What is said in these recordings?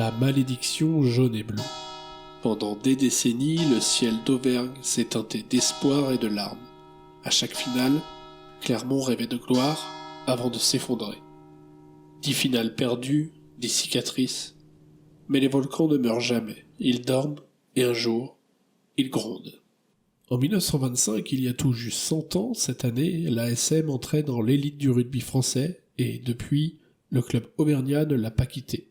La malédiction jaune et bleue. Pendant des décennies, le ciel d'Auvergne s'est teinté d'espoir et de larmes. À chaque finale, Clermont rêvait de gloire avant de s'effondrer. 10 finales perdues, 10 cicatrices. Mais les volcans ne meurent jamais. Ils dorment, et un jour, ils grondent. En 1925, il y a tout juste 100 ans, cette année, l'ASM entrait dans l'élite du rugby français, et depuis, le club auvergnat ne l'a pas quitté.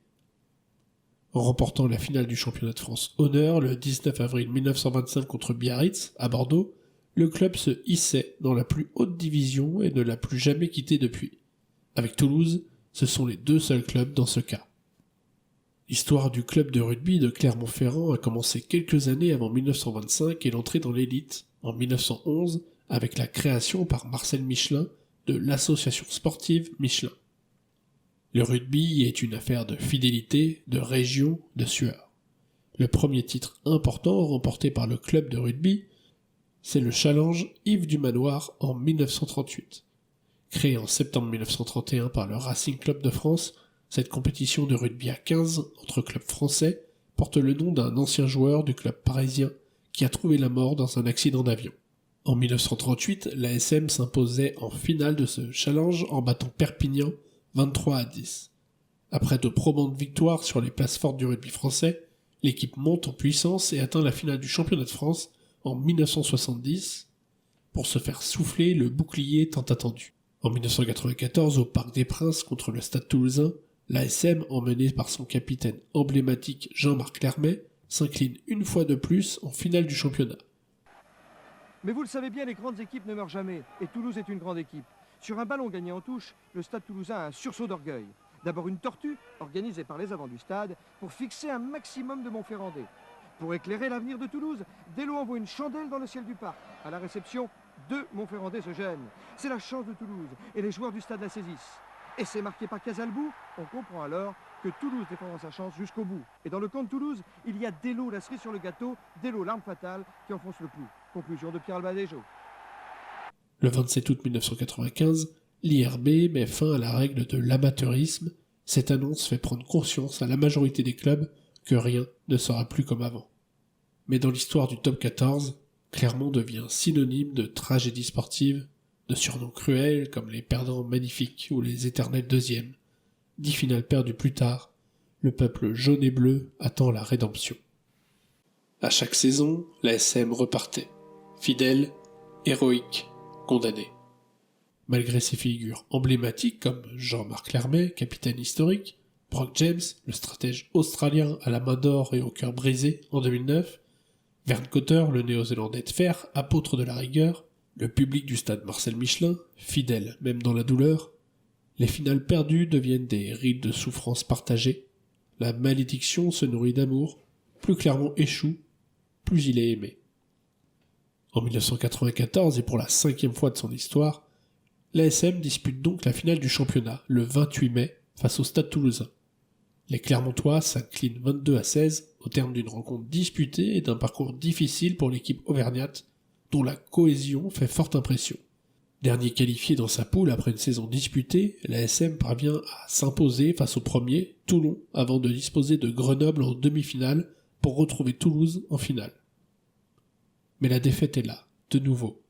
En remportant la finale du championnat de France Honneur le 19 avril 1925 contre Biarritz, à Bordeaux, le club se hissait dans la plus haute division et ne l'a plus jamais quitté depuis. Avec Toulouse, ce sont les deux seuls clubs dans ce cas. L'histoire du club de rugby de Clermont-Ferrand a commencé quelques années avant 1925 et l'entrée dans l'élite, en 1911, avec la création par Marcel Michelin de l'association sportive Michelin. Le rugby est une affaire de fidélité, de région, de sueur. Le premier titre important remporté par le club de rugby, c'est le Challenge Yves du Manoir en 1938. Créé en septembre 1931 par le Racing Club de France, cette compétition de rugby à 15 entre clubs français porte le nom d'un ancien joueur du club parisien qui a trouvé la mort dans un accident d'avion. En 1938, l'ASM s'imposait en finale de ce challenge en battant Perpignan 23-10. Après de probantes victoires sur les places fortes du rugby français, l'équipe monte en puissance et atteint la finale du championnat de France en 1970 pour se faire souffler le bouclier tant attendu. En 1994, au Parc des Princes contre le Stade Toulousain, l'ASM, emmenée par son capitaine emblématique Jean-Marc Lermet, s'incline une fois de plus en finale du championnat. Mais vous le savez bien, les grandes équipes ne meurent jamais, et Toulouse est une grande équipe. Sur un ballon gagné en touche, le Stade Toulousain a un sursaut d'orgueil. D'abord une tortue, organisée par les avants du stade, pour fixer un maximum de Montferrandais. Pour éclairer l'avenir de Toulouse, Delo envoie une chandelle dans le ciel du parc. À la réception, 2 Montferrandais se gênent. C'est la chance de Toulouse, et les joueurs du stade la saisissent. Et c'est marqué par Casalbou, on comprend alors que Toulouse défendra sa chance jusqu'au bout. Et dans le camp de Toulouse, il y a Delo, la cerise sur le gâteau, Delo, l'arme fatale, qui enfonce le clou. Conclusion de Pierre Albadejo. Le 27 août 1995, l'IRB met fin à la règle de l'amateurisme. Cette annonce fait prendre conscience à la majorité des clubs que rien ne sera plus comme avant. Mais dans l'histoire du top 14, Clermont devient synonyme de tragédie sportive, de surnoms cruels comme les perdants magnifiques ou les éternels deuxièmes. 10 finales perdues plus tard, le peuple jaune et bleu attend la rédemption. À chaque saison, l'ASM repartait, fidèle, héroïque, condamné. Malgré ses figures emblématiques comme Jean-Marc Lermet, capitaine historique, Brock James, le stratège australien à la main d'or et au cœur brisé en 2009, Vern Cotter, le néo-zélandais de fer, apôtre de la rigueur, le public du stade Marcel Michelin, fidèle même dans la douleur, les finales perdues deviennent des rites de souffrance partagée. La malédiction se nourrit d'amour, plus Clermont échoue, plus il est aimé. En 1994, et pour la 5e fois de son histoire, l'ASM dispute donc la finale du championnat, le 28 mai, face au Stade Toulousain. Les Clermontois s'inclinent 22-16 au terme d'une rencontre disputée et d'un parcours difficile pour l'équipe auvergnate, dont la cohésion fait forte impression. Dernier qualifié dans sa poule après une saison disputée, l'ASM parvient à s'imposer face au premier, Toulon, avant de disposer de Grenoble en demi-finale pour retrouver Toulouse en finale. Mais la défaite est là, de nouveau.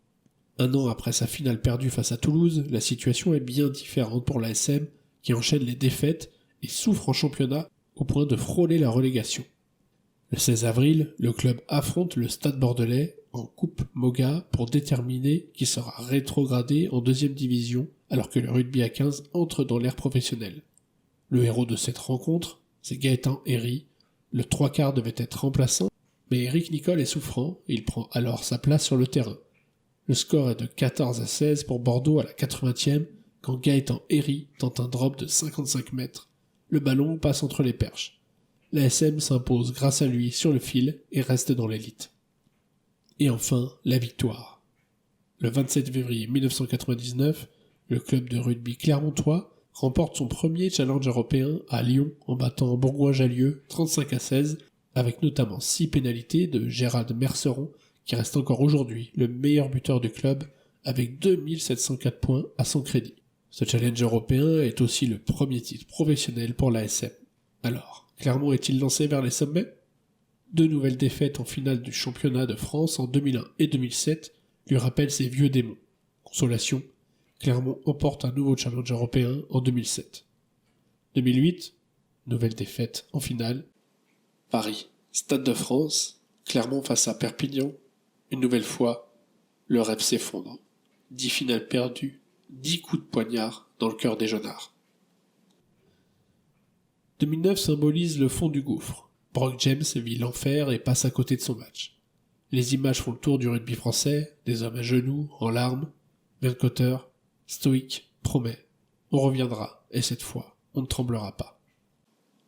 Un an après sa finale perdue face à Toulouse, la situation est bien différente pour l'ASM qui enchaîne les défaites et souffre en championnat au point de frôler la relégation. Le 16 avril, le club affronte le Stade Bordelais en Coupe Moga pour déterminer qui sera rétrogradé en 2e division alors que le rugby à 15 entre dans l'ère professionnelle. Le héros de cette rencontre, c'est Gaëtan Herry. Le 3/4 devait être remplaçant, mais Eric Nicole est souffrant et il prend alors sa place sur le terrain. Le score est de 14-16 pour Bordeaux à la 80e quand Gaëtan Herry tente un drop de 55 mètres. Le ballon passe entre les perches. L'ASM s'impose grâce à lui sur le fil et reste dans l'élite. Et enfin, la victoire. Le 27 février 1999, le club de rugby clermontois remporte son premier challenge européen à Lyon en battant Bourgoin-Jallieu 35-16, avec notamment 6 pénalités de Gérald Merceron, qui reste encore aujourd'hui le meilleur buteur du club, avec 2704 points à son crédit. Ce challenge européen est aussi le premier titre professionnel pour l'ASM. Alors, Clermont est-il lancé vers les sommets? 2 nouvelles défaites en finale du championnat de France en 2001 et 2007 lui rappellent ses vieux démons. Consolation, Clermont emporte un nouveau challenge européen en 2007. 2008, nouvelle défaite en finale. Paris, Stade de France, Clermont face à Perpignan. Une nouvelle fois, le rêve s'effondre. 10 finales perdues, 10 coups de poignard dans le cœur des Jaunards. 2009 symbolise le fond du gouffre. Brock James vit l'enfer et passe à côté de son match. Les images font le tour du rugby français, des hommes à genoux, en larmes. Bill Cotter, stoïque, promet. On reviendra, et cette fois, on ne tremblera pas.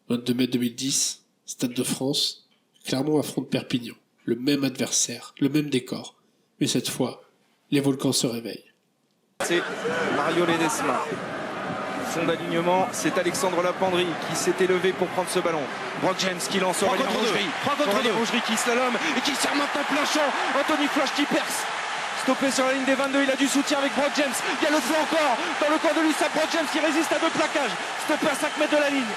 22 mai 2010, Stade de France, Clermont affronte Perpignan. Le même adversaire, le même décor. Mais cette fois, les volcans se réveillent. C'est Mario Ledesma. Fond d'alignement, c'est Alexandre Lapendry qui s'est élevé pour prendre ce ballon. Brock James qui lance Aurélien Rougerie qui slalom et qui sert maintenant plein champ. Anthony Flash qui perce. Stoppé sur la ligne des 22, il a du soutien avec Brock James. Il y a le feu encore dans le camp de l'USAP. Brock James qui résiste à 2 plaquages. Stoppé à 5 mètres de la ligne.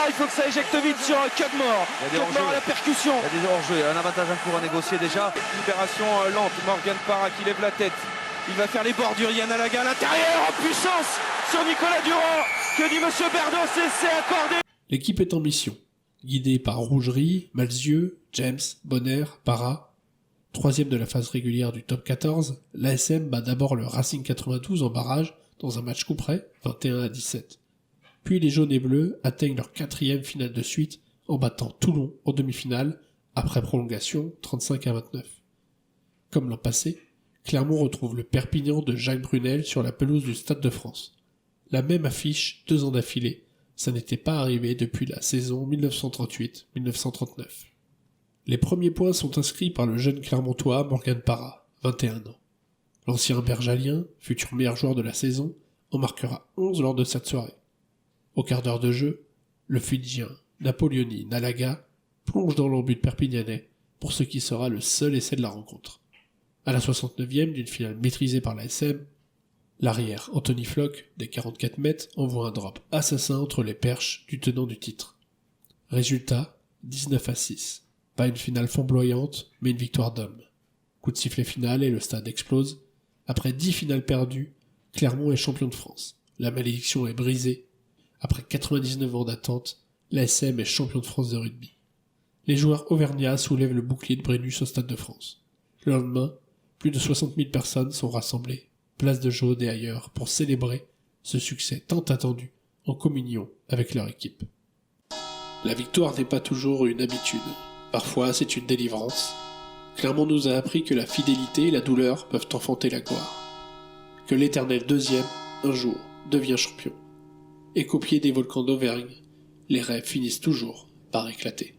Il faut que ça éjecte vite sur Cudmore. Cudmore à la percussion. Il y a des hors-jeux, un avantage en cours à négocier déjà. Libération lente, Morgan Parra qui lève la tête. Il va faire les bordures, Yann Alaga à l'intérieur en puissance sur Nicolas Durand. Que dit Monsieur Berdos et c'est accordé. L'équipe est en mission. Guidée par Rougerie, Malzieu, James, Bonner, Parra. 3e de la phase régulière du top 14, l'ASM bat d'abord le Racing 92 en barrage dans un match coup près, 21-17. Puis les jaunes et bleus atteignent leur 4e finale de suite en battant Toulon en demi-finale, après prolongation 35-29. Comme l'an passé, Clermont retrouve le Perpignan de Jacques Brunel sur la pelouse du Stade de France. La même affiche 2 ans d'affilée, ça n'était pas arrivé depuis la saison 1938-1939. Les premiers points sont inscrits par le jeune Clermontois Morgan Parra, 21 ans. L'ancien bergalien, futur meilleur joueur de la saison, en marquera 11 lors de cette soirée. Au quart d'heure de jeu, le Fidjien Napoleoni Nalaga plonge dans l'embut perpignanais pour ce qui sera le seul essai de la rencontre. À la 69e d'une finale maîtrisée par la SM, l'arrière Anthony Flock, des 44 mètres, envoie un drop assassin entre les perches du tenant du titre. Résultat, 19-6. Pas une finale flamboyante, mais une victoire d'homme. Coup de sifflet final et le stade explose. Après 10 finales perdues, Clermont est champion de France. La malédiction est brisée. Après 99 ans d'attente, l'ASM est champion de France de rugby. Les joueurs auvergnats soulèvent le bouclier de Brennus au Stade de France. Le lendemain, plus de 60 000 personnes sont rassemblées, place de Jaude et ailleurs, pour célébrer ce succès tant attendu en communion avec leur équipe. La victoire n'est pas toujours une habitude. Parfois, c'est une délivrance. Clermont nous a appris que la fidélité et la douleur peuvent enfanter la gloire. Que l'éternel deuxième, un jour, devient champion. Et qu'au pied des volcans d'Auvergne, les rêves finissent toujours par éclater.